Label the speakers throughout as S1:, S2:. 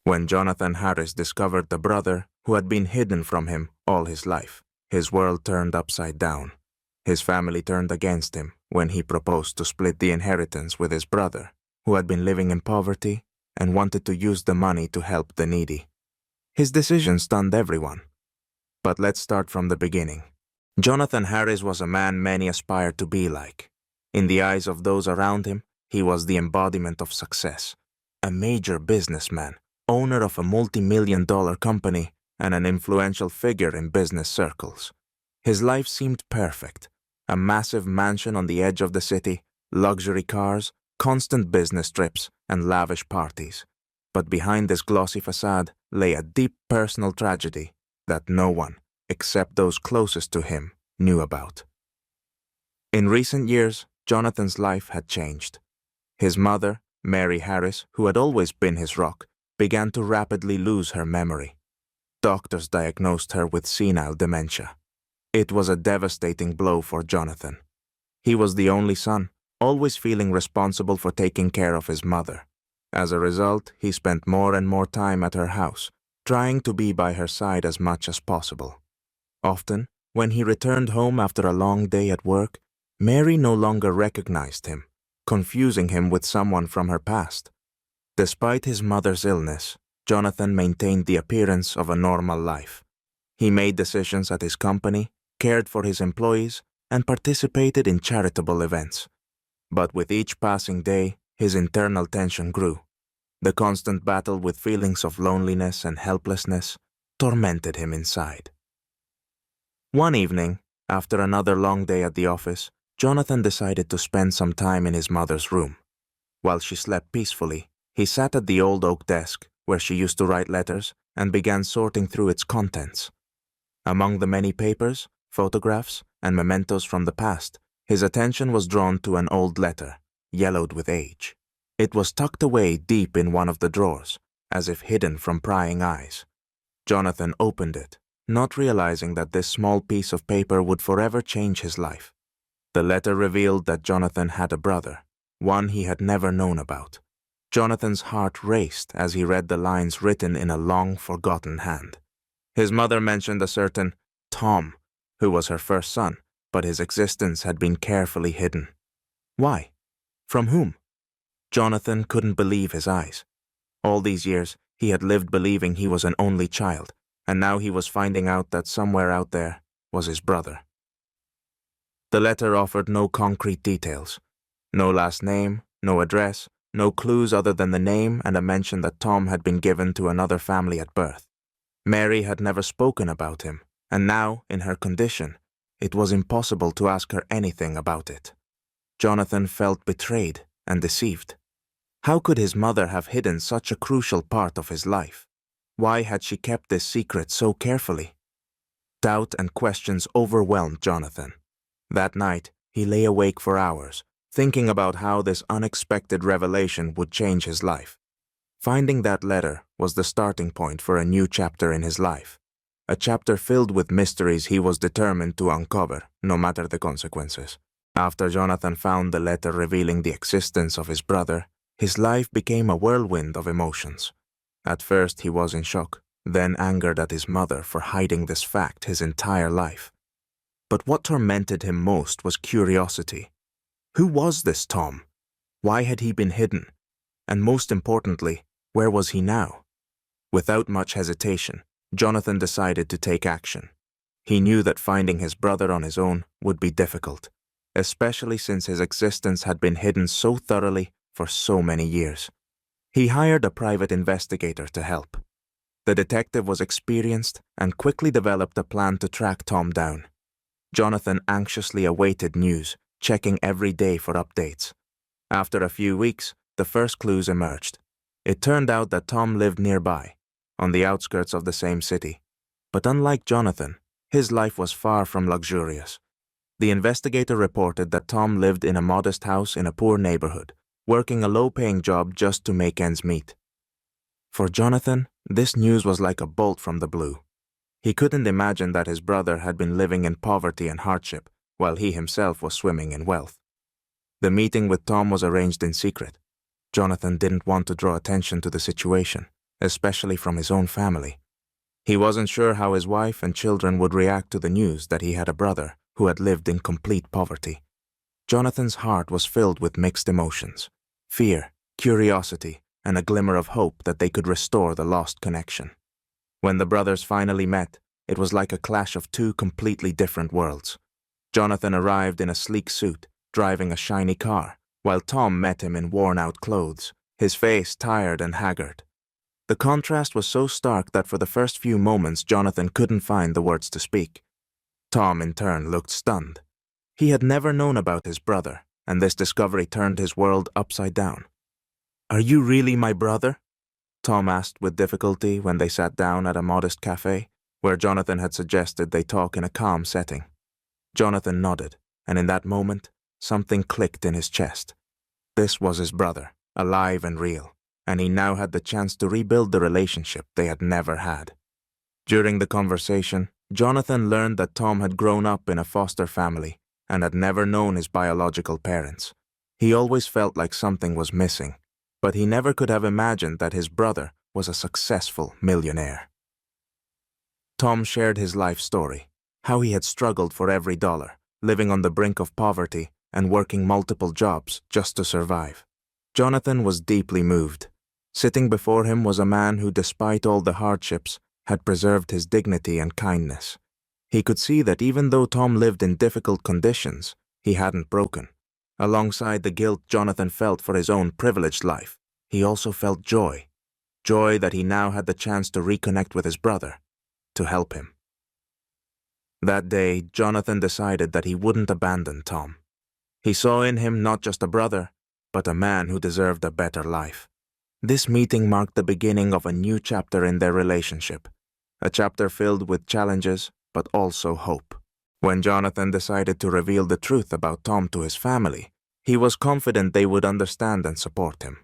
S1: When Jonathan Harris discovered the brother who had been hidden from him all his life, his world turned upside down. His family turned against him when he proposed to split the inheritance with his brother, who had been living in poverty and wanted to use the money to help the needy. His decision stunned everyone. But let's start from the beginning. Jonathan Harris was a man many aspired to be like. In the eyes of those around him, he was the embodiment of success, a major businessman, owner of a multi-million-dollar company, and an influential figure in business circles. His life seemed perfect. A massive mansion on the edge of the city, luxury cars, constant business trips, and lavish parties. But behind this glossy facade lay a deep personal tragedy that no one, except those closest to him, knew about. In recent years, Jonathan's life had changed. His mother, Mary Harris, who had always been his rock, began to rapidly lose her memory. Doctors diagnosed her with senile dementia. It was a devastating blow for Jonathan. He was the only son, always feeling responsible for taking care of his mother. As a result, he spent more and more time at her house, trying to be by her side as much as possible. Often, when he returned home after a long day at work, Mary no longer recognized him, confusing him with someone from her past. Despite his mother's illness, Jonathan maintained the appearance of a normal life. He made decisions at his company, cared for his employees, and participated in charitable events. But with each passing day, his internal tension grew. The constant battle with feelings of loneliness and helplessness tormented him inside. One evening, after another long day at the office, Jonathan decided to spend some time in his mother's room. While she slept peacefully, he sat at the old oak desk where she used to write letters and began sorting through its contents. Among the many papers, photographs, and mementos from the past, his attention was drawn to an old letter, yellowed with age. It was tucked away deep in one of the drawers, as if hidden from prying eyes. Jonathan opened it, not realizing that this small piece of paper would forever change his life. The letter revealed that Jonathan had a brother, one he had never known about. Jonathan's heart raced as he read the lines written in a long-forgotten hand. His mother mentioned a certain Tom, who was her first son, but his existence had been carefully hidden. Why? From whom? Jonathan couldn't believe his eyes. All these years, he had lived believing he was an only child, and now he was finding out that somewhere out there was his brother. The letter offered no concrete details. No last name, no address, no clues other than the name and a mention that Tom had been given to another family at birth. Mary had never spoken about him, and now, in her condition, it was impossible to ask her anything about it. Jonathan felt betrayed and deceived. How could his mother have hidden such a crucial part of his life? Why had she kept this secret so carefully? Doubt and questions overwhelmed Jonathan. That night, he lay awake for hours, thinking about how this unexpected revelation would change his life. Finding that letter was the starting point for a new chapter in his life, a chapter filled with mysteries he was determined to uncover, no matter the consequences. After Jonathan found the letter revealing the existence of his brother, his life became a whirlwind of emotions. At first he was in shock, then angered at his mother for hiding this fact his entire life. But what tormented him most was curiosity. Who was this Tom? Why had he been hidden? And most importantly, where was he now? Without much hesitation, Jonathan decided to take action. He knew that finding his brother on his own would be difficult, especially since his existence had been hidden so thoroughly for so many years. He hired a private investigator to help. The detective was experienced and quickly developed a plan to track Tom down. Jonathan anxiously awaited news, checking every day for updates. After a few weeks, the first clues emerged. It turned out that Tom lived nearby, on the outskirts of the same city. But unlike Jonathan, his life was far from luxurious. The investigator reported that Tom lived in a modest house in a poor neighborhood, working a low-paying job just to make ends meet. For Jonathan, this news was like a bolt from the blue. He couldn't imagine that his brother had been living in poverty and hardship, while he himself was swimming in wealth. The meeting with Tom was arranged in secret. Jonathan didn't want to draw attention to the situation, especially from his own family. He wasn't sure how his wife and children would react to the news that he had a brother who had lived in complete poverty. Jonathan's heart was filled with mixed emotions: fear, curiosity, and a glimmer of hope that they could restore the lost connection. When the brothers finally met, it was like a clash of two completely different worlds. Jonathan arrived in a sleek suit, driving a shiny car, while Tom met him in worn-out clothes, his face tired and haggard. The contrast was so stark that for the first few moments Jonathan couldn't find the words to speak. Tom, in turn, looked stunned. He had never known about his brother, and this discovery turned his world upside down. "Are you really my brother?" Tom asked with difficulty when they sat down at a modest cafe, where Jonathan had suggested they talk in a calm setting. Jonathan nodded, and in that moment, something clicked in his chest. This was his brother, alive and real, and he now had the chance to rebuild the relationship they had never had. During the conversation, Jonathan learned that Tom had grown up in a foster family and had never known his biological parents. He always felt like something was missing, but he never could have imagined that his brother was a successful millionaire. Tom shared his life story, how he had struggled for every dollar, living on the brink of poverty and working multiple jobs just to survive. Jonathan was deeply moved. Sitting before him was a man who, despite all the hardships, had preserved his dignity and kindness. He could see that even though Tom lived in difficult conditions, he hadn't broken. Alongside the guilt Jonathan felt for his own privileged life, he also felt joy. Joy that he now had the chance to reconnect with his brother, to help him. That day, Jonathan decided that he wouldn't abandon Tom. He saw in him not just a brother, but a man who deserved a better life. This meeting marked the beginning of a new chapter in their relationship, a chapter filled with challenges, but also hope. When Jonathan decided to reveal the truth about Tom to his family, he was confident they would understand and support him.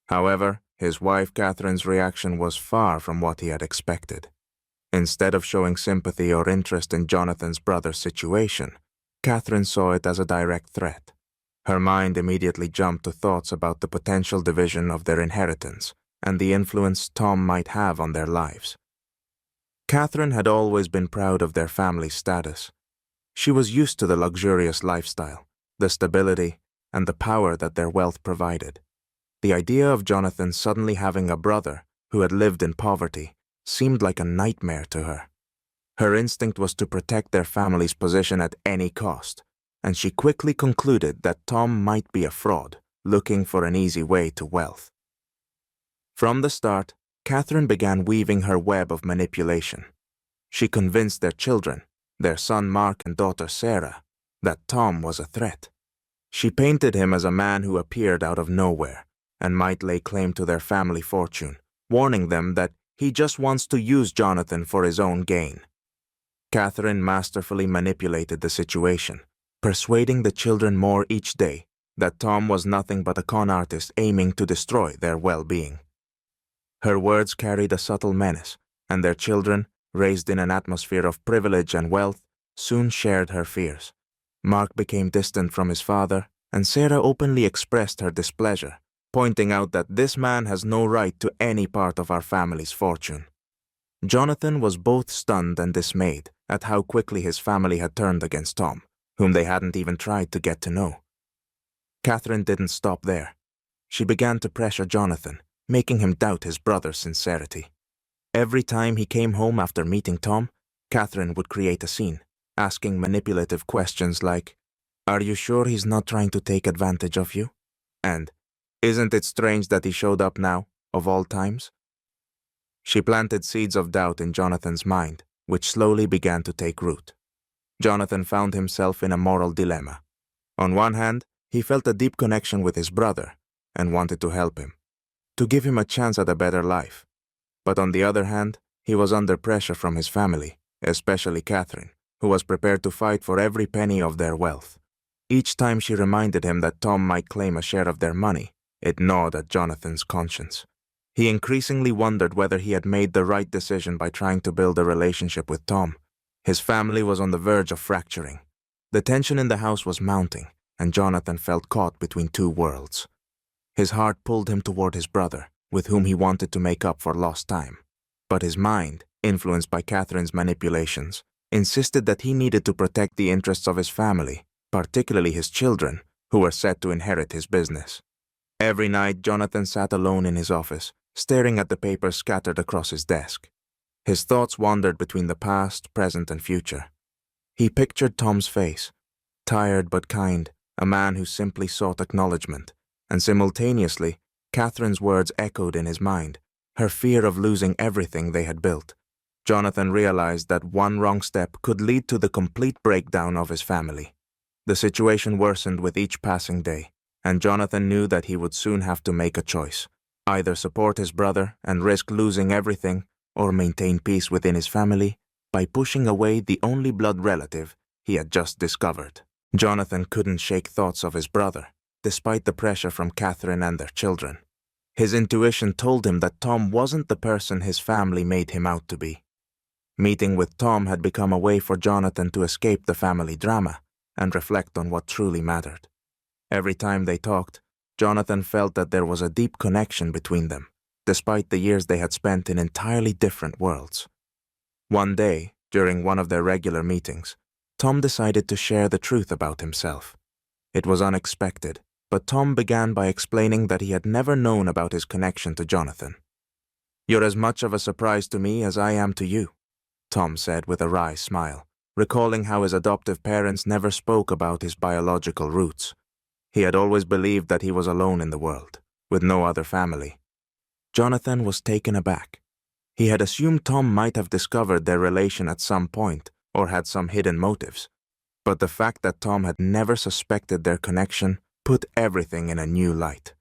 S1: However, his wife Catherine's reaction was far from what he had expected. Instead of showing sympathy or interest in Jonathan's brother's situation, Catherine saw it as a direct threat. Her mind immediately jumped to thoughts about the potential division of their inheritance and the influence Tom might have on their lives. Catherine had always been proud of their family's status. She was used to the luxurious lifestyle, the stability, and the power that their wealth provided. The idea of Jonathan suddenly having a brother who had lived in poverty seemed like a nightmare to her. Her instinct was to protect their family's position at any cost, and she quickly concluded that Tom might be a fraud, looking for an easy way to wealth. From the start, Catherine began weaving her web of manipulation. She convinced their children, their son Mark and daughter Sarah, that Tom was a threat. She painted him as a man who appeared out of nowhere and might lay claim to their family fortune, warning them that he just wants to use Jonathan for his own gain. Catherine masterfully manipulated the situation, persuading the children more each day that Tom was nothing but a con artist aiming to destroy their well-being. Her words carried a subtle menace, and their children, raised in an atmosphere of privilege and wealth, soon shared her fears. Mark became distant from his father, and Sarah openly expressed her displeasure, pointing out that this man has no right to any part of our family's fortune. Jonathan was both stunned and dismayed at how quickly his family had turned against Tom, whom they hadn't even tried to get to know. Catherine didn't stop there. She began to pressure Jonathan, making him doubt his brother's sincerity. Every time he came home after meeting Tom, Catherine would create a scene, asking manipulative questions like, "Are you sure he's not trying to take advantage of you?" And, "Isn't it strange that he showed up now, of all times?" She planted seeds of doubt in Jonathan's mind, which slowly began to take root. Jonathan found himself in a moral dilemma. On one hand, he felt a deep connection with his brother and wanted to help him, to give him a chance at a better life. But on the other hand, he was under pressure from his family, especially Catherine, who was prepared to fight for every penny of their wealth. Each time she reminded him that Tom might claim a share of their money, it gnawed at Jonathan's conscience. He increasingly wondered whether he had made the right decision by trying to build a relationship with Tom. His family was on the verge of fracturing. The tension in the house was mounting, and Jonathan felt caught between two worlds. His heart pulled him toward his brother, with whom he wanted to make up for lost time. But his mind, influenced by Catherine's manipulations, insisted that he needed to protect the interests of his family, particularly his children, who were set to inherit his business. Every night, Jonathan sat alone in his office, staring at the papers scattered across his desk. His thoughts wandered between the past, present, and future. He pictured Tom's face, tired but kind, a man who simply sought acknowledgement, and simultaneously, Catherine's words echoed in his mind, her fear of losing everything they had built. Jonathan realized that one wrong step could lead to the complete breakdown of his family. The situation worsened with each passing day, and Jonathan knew that he would soon have to make a choice, either support his brother and risk losing everything, or maintain peace within his family by pushing away the only blood relative he had just discovered. Jonathan couldn't shake thoughts of his brother, despite the pressure from Catherine and their children. His intuition told him that Tom wasn't the person his family made him out to be. Meeting with Tom had become a way for Jonathan to escape the family drama and reflect on what truly mattered. Every time they talked, Jonathan felt that there was a deep connection between them, despite the years they had spent in entirely different worlds. One day, during one of their regular meetings, Tom decided to share the truth about himself. It was unexpected, but Tom began by explaining that he had never known about his connection to Jonathan. "You're as much of a surprise to me as I am to you," Tom said with a wry smile, recalling how his adoptive parents never spoke about his biological roots. He had always believed that he was alone in the world, with no other family. Jonathan was taken aback. He had assumed Tom might have discovered their relation at some point or had some hidden motives, but the fact that Tom had never suspected their connection put everything in a new light.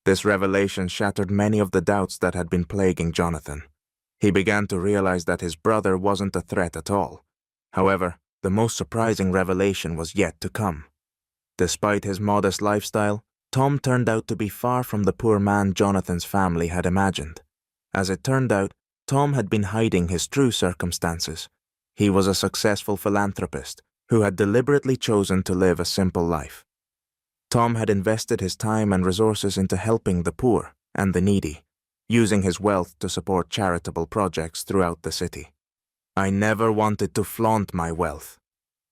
S1: This revelation shattered many of the doubts that had been plaguing Jonathan. He began to realize that his brother wasn't a threat at all. However, the most surprising revelation was yet to come. Despite his modest lifestyle, Tom turned out to be far from the poor man Jonathan's family had imagined. As it turned out, Tom had been hiding his true circumstances. He was a successful philanthropist who had deliberately chosen to live a simple life. Tom had invested his time and resources into helping the poor and the needy, using his wealth to support charitable projects throughout the city. "I never wanted to flaunt my wealth,"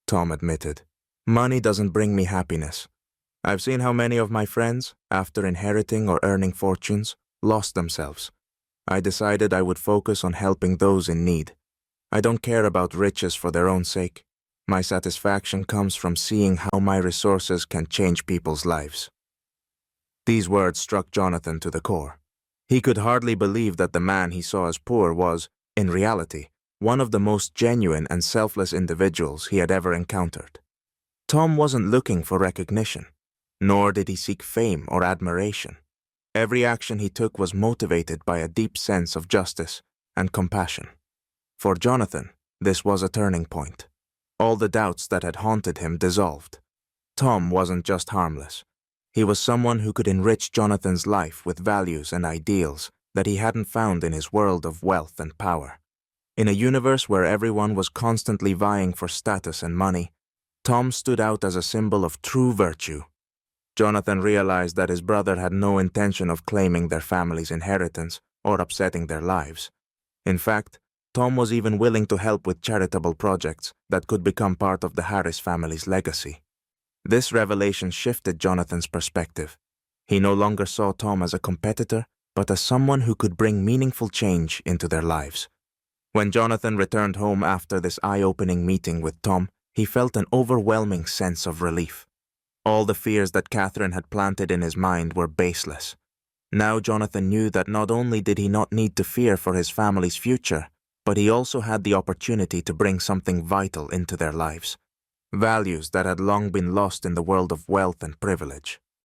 S1: Tom admitted. "Money doesn't bring me happiness. I've seen how many of my friends, after inheriting or earning fortunes, lost themselves. I decided I would focus on helping those in need. I don't care about riches for their own sake. My satisfaction comes from seeing how my resources can change people's lives." These words struck Jonathan to the core. He could hardly believe that the man he saw as poor was, in reality, one of the most genuine and selfless individuals he had ever encountered. Tom wasn't looking for recognition, nor did he seek fame or admiration. Every action he took was motivated by a deep sense of justice and compassion. For Jonathan, this was a turning point. All the doubts that had haunted him dissolved. Tom wasn't just harmless. He was someone who could enrich Jonathan's life with values and ideals that he hadn't found in his world of wealth and power. In a universe where everyone was constantly vying for status and money, Tom stood out as a symbol of true virtue. Jonathan realized that his brother had no intention of claiming their family's inheritance or upsetting their lives. In fact, Tom was even willing to help with charitable projects that could become part of the Harris family's legacy. This revelation shifted Jonathan's perspective. He no longer saw Tom as a competitor, but as someone who could bring meaningful change into their lives. When Jonathan returned home after this eye-opening meeting with Tom, he felt an overwhelming sense of relief. All the fears that Catherine had planted in his mind were baseless. Now Jonathan knew that not only did he not need to fear for his family's future, but he also had the opportunity to bring something vital into their lives. Values that had long been lost in the world of wealth and privilege.